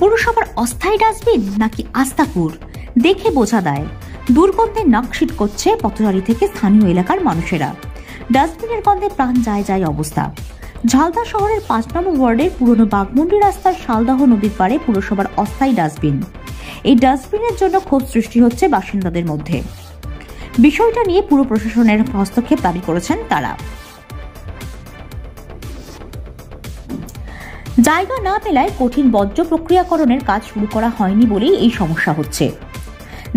পুরসভার অস্থায়ী ডাস্টবিন নাকি আস্তাকুর দেখে বোঝা দেয়। দুর্গন্ধে নাক ছিটকচ্ছে পথচারী থেকে স্থানীয় এলাকার মানুষেরা। ডাস্টবিনের গন্ধে প্রাণ যায় যায় অবস্থা। ঝালদা শহরের ৫ নম্বর ওয়ার্ডের পুরনো বাঘমুন্ডি রাস্তার শালদাহ নদীর পাড়ে পুরসভার অস্থায়ী ডাস্টবিন। এই ডাস্টবিনের জন্য ক্ষোভ সৃষ্টি হচ্ছে বাসিন্দাদের মধ্যে। বিষয়টা নিয়ে পুর প্রশাসনের হস্তক্ষেপ দাবি করেছেন তারা। জায়গা না পেলায় কঠিন বর্জ্য প্রক্রিয়াকরণের কাজ শুরু করা হয়নি বলেই এই সমস্যা হচ্ছে।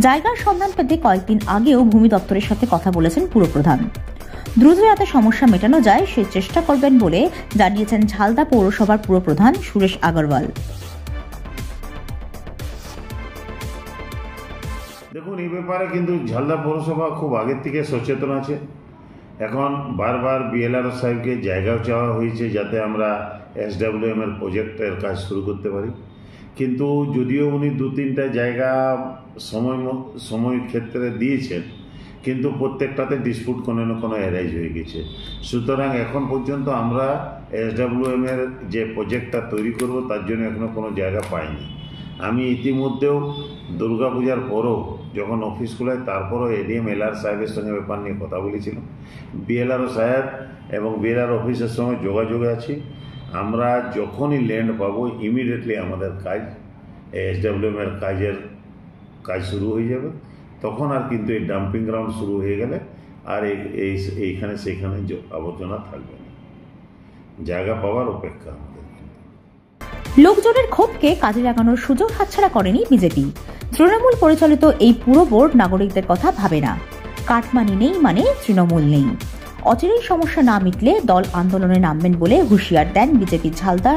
জায়গার সন্ধান পেতে কয়েকদিন আগেও ভূমি দপ্তরের সাথে কথা বলেছেন পুরপ্রধান। দ্রুত যাতে সমস্যা মেটানো যায় সে চেষ্টা করবেন বলে জানিয়েছেন ঝালদা পৌরসভার পুরপ্রধান সুরেশ আগরওয়াল। দেখুন, এই ব্যাপারে কিন্তু ঝালদা পৌরসভা খুব আগের থেকে সচেতন আছে। এখন বারবার বিএলআর সাহেবকে জায়গাও চাওয়া হয়েছে যাতে আমরা SWM এর প্রজেক্টের কাজ শুরু করতে পারি, কিন্তু যদিও উনি ২-৩টা জায়গা সময় ক্ষেত্রে দিয়েছেন, কিন্তু প্রত্যেকটাতে ডিসপুট কোনো না কোনো অ্যারাইজ হয়ে গেছে। সুতরাং এখন পর্যন্ত আমরা SWM এর যে প্রজেক্টটা তৈরি করব তার জন্য এখনও কোনো জায়গা পাইনি। আমি ইতিমধ্যেও দুর্গাপূজার পরও যখন অফিস খোলায় তারপরও ADM LR সাহেবের সঙ্গে ব্যাপার নিয়ে কথা বলেছিলাম। BLRO সাহেব এবং BLR অফিসের সঙ্গে যোগাযোগে আছি। আমরা যখনই ল্যান্ড পাবো ইমিডিয়েটলি আমাদের কাজ SWM এর কাজ শুরু হয়ে যাবে। তখন আর কিন্তু এই ডাম্পিং গ্রাউন্ড শুরু হয়ে গেলে আর এইখানে সেইখানে আবর্জনা থাকবে না। জায়গা পাওয়ার অপেক্ষা আমাদের। লোকজনের ক্ষোভকে কাজে লাগানোর সুযোগ হাতছাড়া করেনি বিজেপি। তৃণমূল পরিচালিত এই পুরো বোর্ড নাগরিকদের কথা ভাবে না। কাটমানি নেই মানে তৃণমূল নেই। অচিরেই সমস্যা না মিটলে দল আন্দোলনে নামবেন বলে হুঁশিয়ার দেন বিজেপি ঝালদা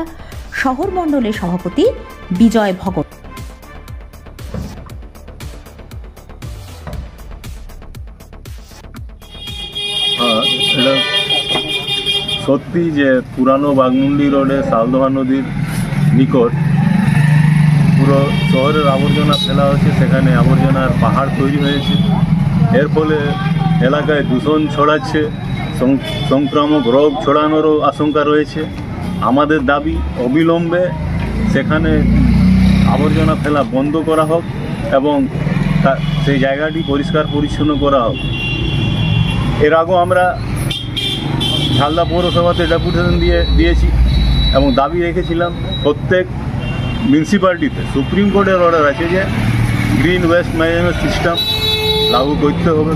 শহর মণ্ডলের সভাপতি বিজয় ভগত। সত্যি যে পুরানো বাঘমুন্ডি রোডে শালদহ নদীর নিকট পুরো শহরের আবর্জনা ফেলা হচ্ছে, সেখানে আবর্জনার পাহাড় তৈরি হয়েছে। এর ফলে এলাকায় দূষণ ছড়াচ্ছে, সংক্রামক রোগ ছড়ানোরও আশঙ্কা রয়েছে। আমাদের দাবি অবিলম্বে সেখানে আবর্জনা ফেলা বন্ধ করা হোক এবং সেই জায়গাটি পরিষ্কার পরিচ্ছন্ন করা হোক। এর আগেও আমরা ঝালদা পৌরসভাতে ডেপুটেশন দিয়েছি এবং দাবি রেখেছিলাম প্রত্যেক মিউনিসিপ্যালিটিতে সুপ্রিম কোর্টের অর্ডার আছে যে গ্রিন ওয়েস্ট ম্যানেজমেন্ট সিস্টেম লাগু করতে হবে,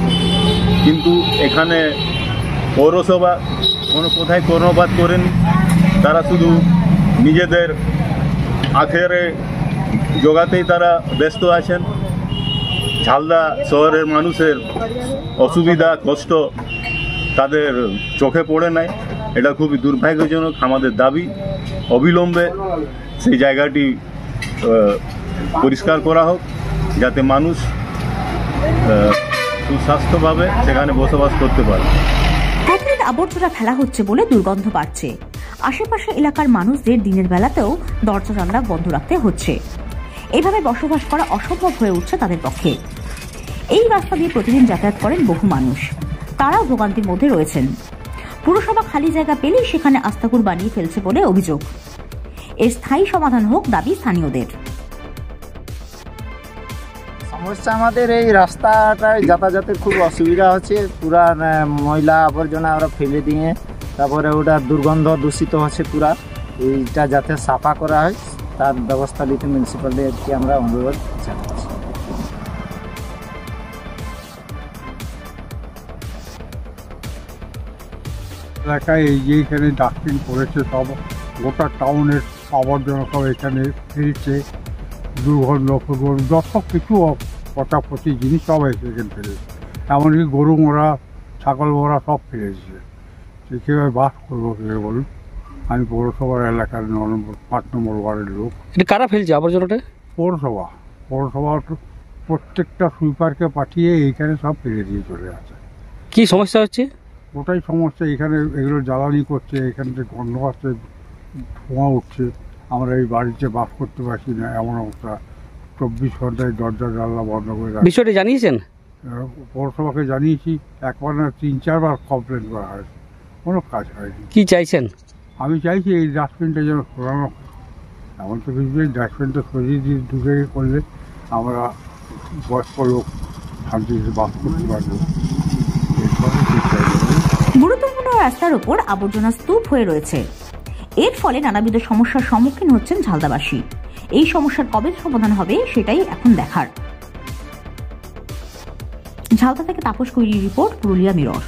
কিন্তু এখানে পৌরসভা কোথায় কর্ণপাত করেনি। তারা শুধু নিজেদের আখেরে জোগাতেই তারা ব্যস্ত আছেন। ঝালদা শহরের মানুষের অসুবিধা কষ্ট তাদের চোখে পড়ে নাই। এটা খুবই দুর্ভাগ্যজনক। আমাদের দাবি অবিলম্বে সেই জায়গাটি পরিষ্কার করা হোক যাতে মানুষ সুস্বাস্থ্যভাবে সেখানে বসবাস করতে পারে। প্রতিদিন আবর্জনা ফেলা হচ্ছে বলে দুর্গন্ধ বাড়ছে। আশেপাশে এলাকার মানুষদের দিনের বেলাতেও দরজা জানলা বন্ধ রাখতে হচ্ছে। এভাবে বসবাস করা অসম্ভব হয়ে উঠছে তাদের পক্ষে। এই রাস্তা দিয়ে প্রতিদিন যাতায়াত করেন বহু মানুষ, তারাও ভোগান্তির মধ্যে রয়েছেন। পুরসভা খালি জায়গা পেলেই সেখানে আস্তাকুর বানিয়ে ফেলছে বলে অভিযোগ। এর স্থায়ী সমাধান হোক দাবি স্থানীয়দের। সমস্যা আমাদের এই রাস্তাটায় যাতায়াতের খুব অসুবিধা হচ্ছে। পুরা ময়লা আবর্জনা আমরা ফেলে দিয়ে তারপরে ওটা দুর্গন্ধ দূষিত হচ্ছে পুরা। এইটা যাতে সাফা করা হয় তার ব্যবস্থা নিতে মিউনিসিপ্যালিটিকে আমরা অনুরোধ জানাচ্ছি। এলাকায় এই যে এখানে ডাস্টবিন করেছে সব গোটা টাউনের আবর্জনা সব এখানে ফেলছে। দুর্গন্ধ যত কিছু পচাপচি জিনিস সব এখানে ফেলেছে। এমনকি গরু মোড়া ছাগল মোড়া সব ফেলেছে। কীভাবে বাস করবো কীভাবে বলুন? আমি পৌরসভার এলাকার ৫ নম্বর ওয়ার্ডের লোক। এটা কারা ফেলছে আবর্জনাটা? পৌরসভা প্রত্যেকটা সুইপারকে পাঠিয়ে এইখানে সব ফেলে দিয়ে চলে আসে। কি সমস্যা হচ্ছে? ওটাই সমস্যা। এখানে এগুলো জ্বালানি করছে, এখান থেকে গন্ধ আসছে, ধোঁয়া উঠছে। আমরা এই বাড়িতে বাস করতে পারছি না, এমন অবস্থা। ২৪ ঘন্টায় দরজা জানলা বন্ধ করে রাখছে। বিষয়টি জানিয়েছেন? পৌরসভাকে জানিয়েছি, একবার না ৩-৪ কমপ্লেন করা হয়েছে, কোনো কাজ হয়নি। কি চাইছেন? আমি চাইছি এই ডাস্টবিনটা যেন সরানো এমন তো কিছু ডাস্টবিনটা সরিয়ে দিয়ে দূরে করলে আমরা বয়স্ক লোক শান্তিতে বাস করতে পারবো। গুরুত্বপূর্ণ রাস্তার ওপর আবর্জনা স্তূপ হয়ে রয়েছে। এর ফলে নানাবিধ সমস্যার সম্মুখীন হচ্ছেন ঝালদাবাসী। এই সমস্যার কবে সমাধান হবে সেটাই এখন দেখার। ঝালদা থেকে তাপস কৈরির রিপোর্ট, পুরুলিয়া মিরর।